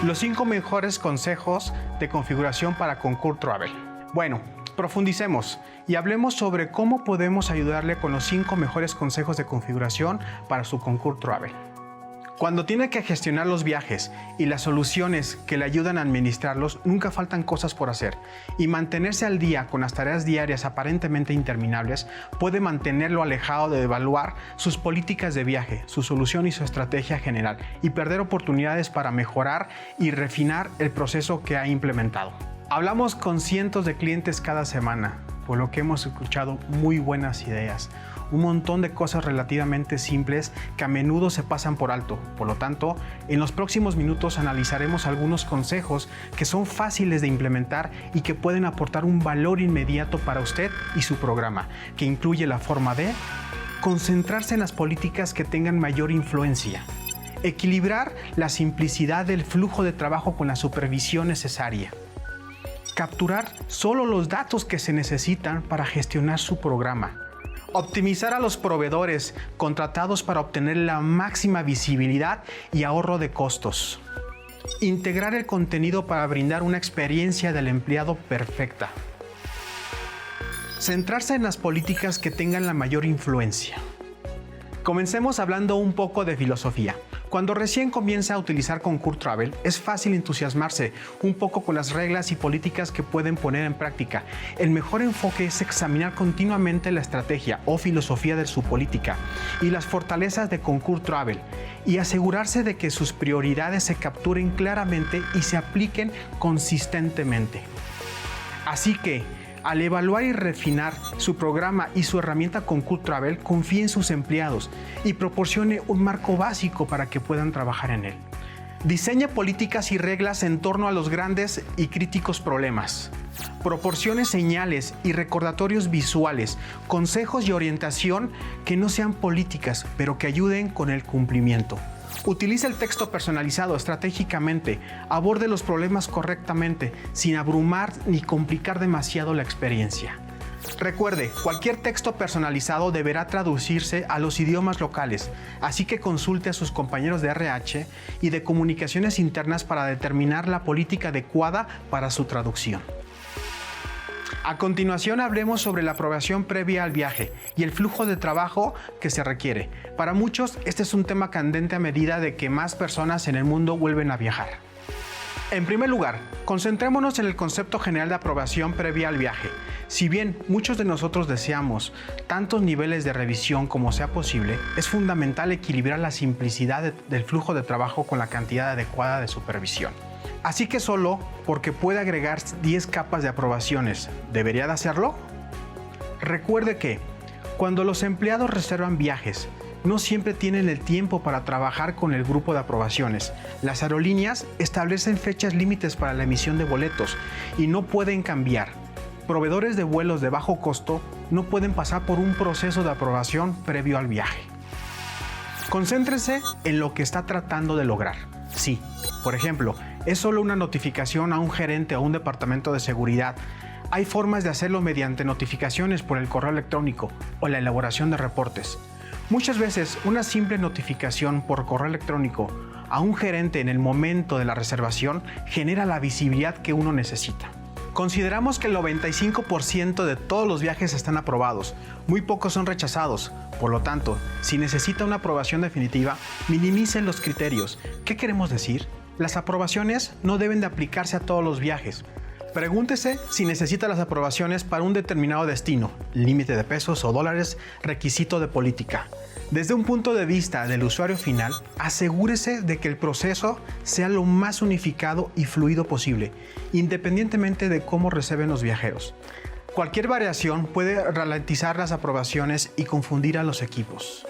Los 5 mejores consejos de configuración para Concur Travel. Bueno, profundicemos y hablemos sobre cómo podemos ayudarle con los 5 mejores consejos de configuración para su Concur Travel. Cuando tiene que gestionar los viajes y las soluciones que le ayudan a administrarlos, nunca faltan cosas por hacer, y mantenerse al día con las tareas diarias aparentemente interminables puede mantenerlo alejado de evaluar sus políticas de viaje, su solución y su estrategia general, y perder oportunidades para mejorar y refinar el proceso que ha implementado. Hablamos con cientos de clientes cada semana, por lo que hemos escuchado muy buenas ideas, un montón de cosas relativamente simples que a menudo se pasan por alto. Por lo tanto, en los próximos minutos analizaremos algunos consejos que son fáciles de implementar y que pueden aportar un valor inmediato para usted y su programa, que incluye la forma de concentrarse en las políticas que tengan mayor influencia, equilibrar la simplicidad del flujo de trabajo con la supervisión necesaria, capturar solo los datos que se necesitan para gestionar su programa, optimizar a los proveedores contratados para obtener la máxima visibilidad y ahorro de costos, integrar el contenido para brindar una experiencia del empleado perfecta, centrarse en las políticas que tengan la mayor influencia. Comencemos hablando un poco de filosofía. Cuando recién comienza a utilizar Concur Travel, es fácil entusiasmarse un poco con las reglas y políticas que pueden poner en práctica. El mejor enfoque es examinar continuamente la estrategia o filosofía de su política y las fortalezas de Concur Travel, y asegurarse de que sus prioridades se capturen claramente y se apliquen consistentemente. Así que, al evaluar y refinar su programa y su herramienta Concur Travel, confíe en sus empleados y proporcione un marco básico para que puedan trabajar en él. Diseñe políticas y reglas en torno a los grandes y críticos problemas. Proporcione señales y recordatorios visuales, consejos y orientación que no sean políticas, pero que ayuden con el cumplimiento. Utilice el texto personalizado estratégicamente, aborde los problemas correctamente, sin abrumar ni complicar demasiado la experiencia. Recuerde, cualquier texto personalizado deberá traducirse a los idiomas locales, así que consulte a sus compañeros de RH y de comunicaciones internas para determinar la política adecuada para su traducción. A continuación hablemos sobre la aprobación previa al viaje y el flujo de trabajo que se requiere. Para muchos, este es un tema candente a medida de que más personas en el mundo vuelven a viajar. En primer lugar, concentrémonos en el concepto general de aprobación previa al viaje. Si bien muchos de nosotros deseamos tantos niveles de revisión como sea posible, es fundamental equilibrar la simplicidad del flujo de trabajo con la cantidad adecuada de supervisión. Así que solo porque puede agregar 10 capas de aprobaciones, ¿debería de hacerlo? Recuerde que cuando los empleados reservan viajes, no siempre tienen el tiempo para trabajar con el grupo de aprobaciones. Las aerolíneas establecen fechas límites para la emisión de boletos y no pueden cambiar. Proveedores de vuelos de bajo costo no pueden pasar por un proceso de aprobación previo al viaje. Concéntrese en lo que está tratando de lograr. Sí, por ejemplo, es solo una notificación a un gerente o un departamento de seguridad. Hay formas de hacerlo mediante notificaciones por el correo electrónico o la elaboración de reportes. Muchas veces, una simple notificación por correo electrónico a un gerente en el momento de la reservación genera la visibilidad que uno necesita. Consideramos que el 95% de todos los viajes están aprobados, muy pocos son rechazados. Por lo tanto, si necesita una aprobación definitiva, minimice los criterios. ¿Qué queremos decir? Las aprobaciones no deben de aplicarse a todos los viajes. Pregúntese si necesita las aprobaciones para un determinado destino, límite de pesos o dólares, requisito de política. Desde un punto de vista del usuario final, asegúrese de que el proceso sea lo más unificado y fluido posible, independientemente de cómo reserven los viajeros. Cualquier variación puede ralentizar las aprobaciones y confundir a los equipos.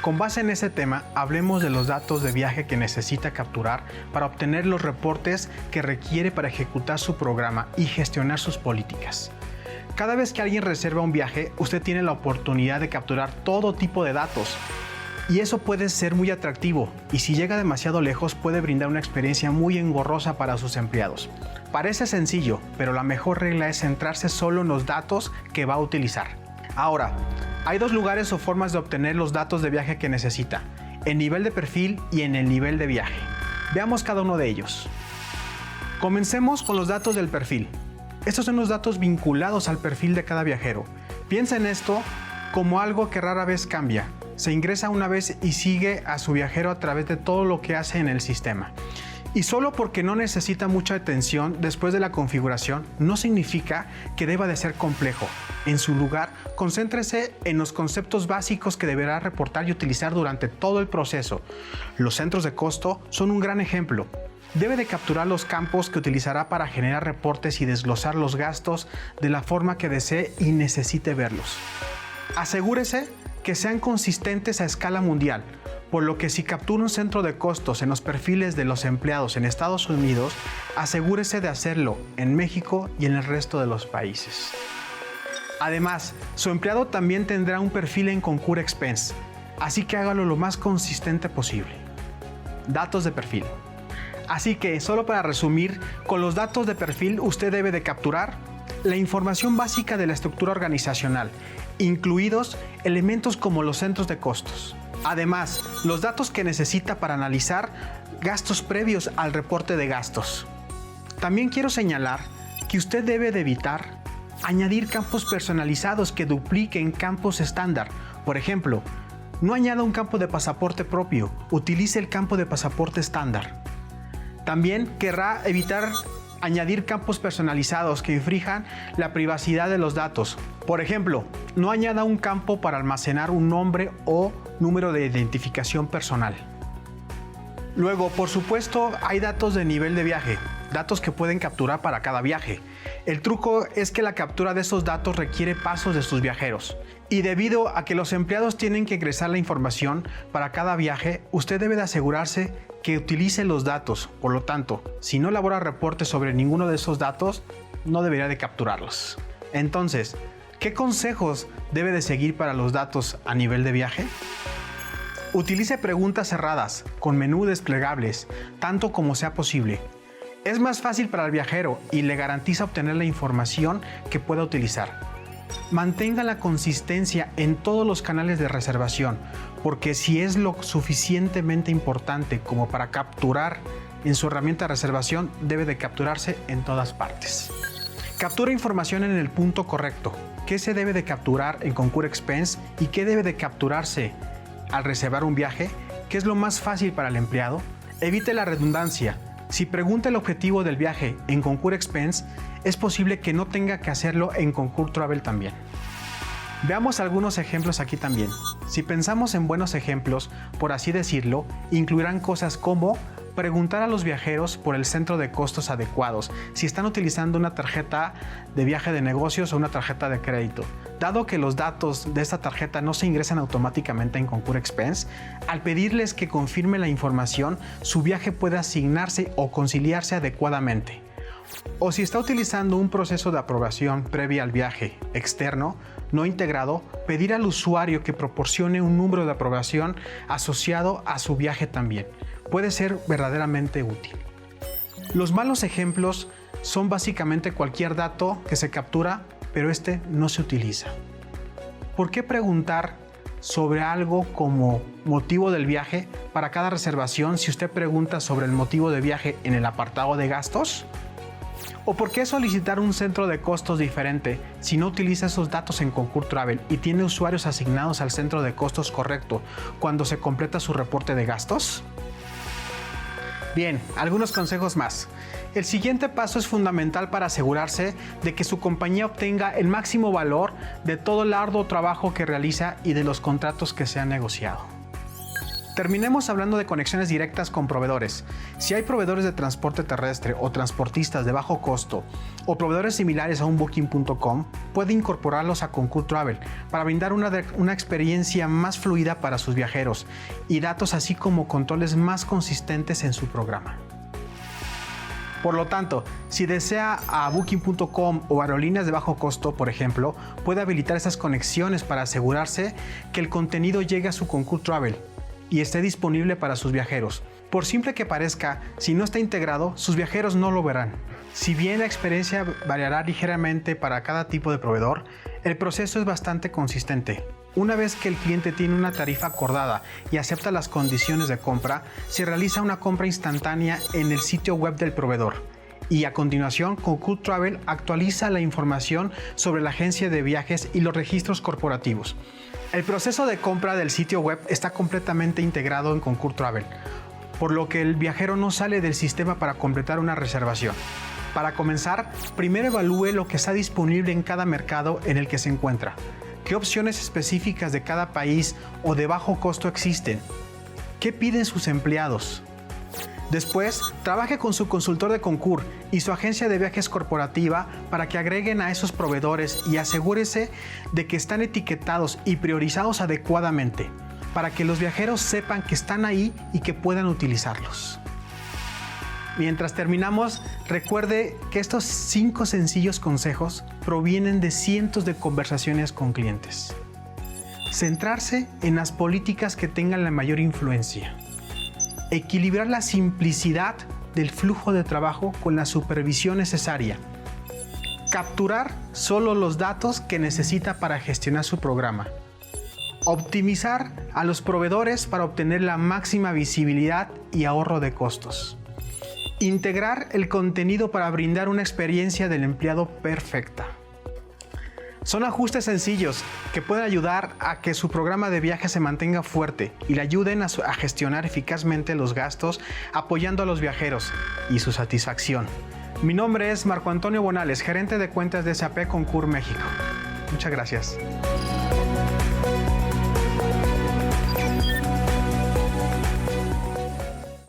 Con base en ese tema, hablemos de los datos de viaje que necesita capturar para obtener los reportes que requiere para ejecutar su programa y gestionar sus políticas. Cada vez que alguien reserva un viaje, usted tiene la oportunidad de capturar todo tipo de datos. Y eso puede ser muy atractivo, y si llega demasiado lejos puede brindar una experiencia muy engorrosa para sus empleados. Parece sencillo, pero la mejor regla es centrarse solo en los datos que va a utilizar. Ahora, hay dos lugares o formas de obtener los datos de viaje que necesita: el nivel de perfil y en el nivel de viaje. Veamos cada uno de ellos. Comencemos con los datos del perfil. Estos son los datos vinculados al perfil de cada viajero. Piensa en esto como algo que rara vez cambia. Se ingresa una vez y sigue a su viajero a través de todo lo que hace en el sistema. Y solo porque no necesita mucha atención después de la configuración, no significa que deba de ser complejo. En su lugar, concéntrese en los conceptos básicos que deberá reportar y utilizar durante todo el proceso. Los centros de costo son un gran ejemplo. Debe de capturar los campos que utilizará para generar reportes y desglosar los gastos de la forma que desee y necesite verlos. Asegúrese que sean consistentes a escala mundial, por lo que si captura un centro de costos en los perfiles de los empleados en Estados Unidos, asegúrese de hacerlo en México y en el resto de los países. Además, su empleado también tendrá un perfil en Concur Expense, así que hágalo lo más consistente posible. Datos de perfil. Así que, solo para resumir, con los datos de perfil usted debe de capturar la información básica de la estructura organizacional, incluidos elementos como los centros de costos. Además, los datos que necesita para analizar gastos previos al reporte de gastos. También quiero señalar que usted debe de evitar añadir campos personalizados que dupliquen campos estándar. Por ejemplo, no añada un campo de pasaporte propio, utilice el campo de pasaporte estándar. También querrá evitar añadir campos personalizados que infrinjan la privacidad de los datos. Por ejemplo, no añada un campo para almacenar un nombre o número de identificación personal. Luego, por supuesto, hay datos de nivel de viaje, datos que pueden capturar para cada viaje. El truco es que la captura de esos datos requiere pasos de sus viajeros. Y debido a que los empleados tienen que ingresar la información para cada viaje, usted debe de asegurarse que utilice los datos. Por lo tanto, si no elabora reportes sobre ninguno de esos datos, no debería de capturarlos. Entonces, ¿qué consejos debe de seguir para los datos a nivel de viaje? Utilice preguntas cerradas, con menú desplegables, tanto como sea posible. Es más fácil para el viajero y le garantiza obtener la información que pueda utilizar. Mantenga la consistencia en todos los canales de reservación, porque si es lo suficientemente importante como para capturar en su herramienta de reservación, debe de capturarse en todas partes. Captura información en el punto correcto. ¿Qué se debe de capturar en Concur Expense y qué debe de capturarse al reservar un viaje? ¿Qué es lo más fácil para el empleado? Evite la redundancia. Si pregunta el objetivo del viaje en Concur Expense, es posible que no tenga que hacerlo en Concur Travel también. Veamos algunos ejemplos aquí también. Si pensamos en buenos ejemplos, por así decirlo, incluirán cosas como preguntar a los viajeros por el centro de costos adecuados, si están utilizando una tarjeta de viaje de negocios o una tarjeta de crédito. Dado que los datos de esta tarjeta no se ingresan automáticamente en Concur Expense, al pedirles que confirme la información, su viaje puede asignarse o conciliarse adecuadamente. O si está utilizando un proceso de aprobación previa al viaje externo, no integrado, pedir al usuario que proporcione un número de aprobación asociado a su viaje también. Puede ser verdaderamente útil. Los malos ejemplos son básicamente cualquier dato que se captura, pero este no se utiliza. ¿Por qué preguntar sobre algo como motivo del viaje para cada reservación si usted pregunta sobre el motivo de viaje en el apartado de gastos? ¿O por qué solicitar un centro de costos diferente si no utiliza esos datos en Concur Travel y tiene usuarios asignados al centro de costos correcto cuando se completa su reporte de gastos? Bien, algunos consejos más. El siguiente paso es fundamental para asegurarse de que su compañía obtenga el máximo valor de todo el arduo trabajo que realiza y de los contratos que se han negociado. Terminemos hablando de conexiones directas con proveedores. Si hay proveedores de transporte terrestre o transportistas de bajo costo o proveedores similares a un Booking.com, puede incorporarlos a Concur Travel para brindar una experiencia más fluida para sus viajeros y datos así como controles más consistentes en su programa. Por lo tanto, si desea a Booking.com o aerolíneas de bajo costo, por ejemplo, puede habilitar esas conexiones para asegurarse que el contenido llegue a su Concur Travel y esté disponible para sus viajeros. Por simple que parezca, si no está integrado, sus viajeros no lo verán. Si bien la experiencia variará ligeramente para cada tipo de proveedor, el proceso es bastante consistente. Una vez que el cliente tiene una tarifa acordada y acepta las condiciones de compra, se realiza una compra instantánea en el sitio web del proveedor. Y a continuación, Concur Travel actualiza la información sobre la agencia de viajes y los registros corporativos. El proceso de compra del sitio web está completamente integrado en Concur Travel, por lo que el viajero no sale del sistema para completar una reservación. Para comenzar, primero evalúe lo que está disponible en cada mercado en el que se encuentra. ¿Qué opciones específicas de cada país o de bajo costo existen? ¿Qué piden sus empleados? Después, trabaje con su consultor de Concur y su agencia de viajes corporativa para que agreguen a esos proveedores y asegúrese de que están etiquetados y priorizados adecuadamente, para que los viajeros sepan que están ahí y que puedan utilizarlos. Mientras terminamos, recuerde que estos 5 sencillos consejos provienen de cientos de conversaciones con clientes. Centrarse en las políticas que tengan la mayor influencia. Equilibrar la simplicidad del flujo de trabajo con la supervisión necesaria. Capturar solo los datos que necesita para gestionar su programa. Optimizar a los proveedores para obtener la máxima visibilidad y ahorro de costos. Integrar el contenido para brindar una experiencia del empleado perfecta. Son ajustes sencillos que pueden ayudar a que su programa de viaje se mantenga fuerte y le ayuden a gestionar eficazmente los gastos, apoyando a los viajeros y su satisfacción. Mi nombre es Marco Antonio Bonales, gerente de cuentas de SAP Concur México. Muchas gracias.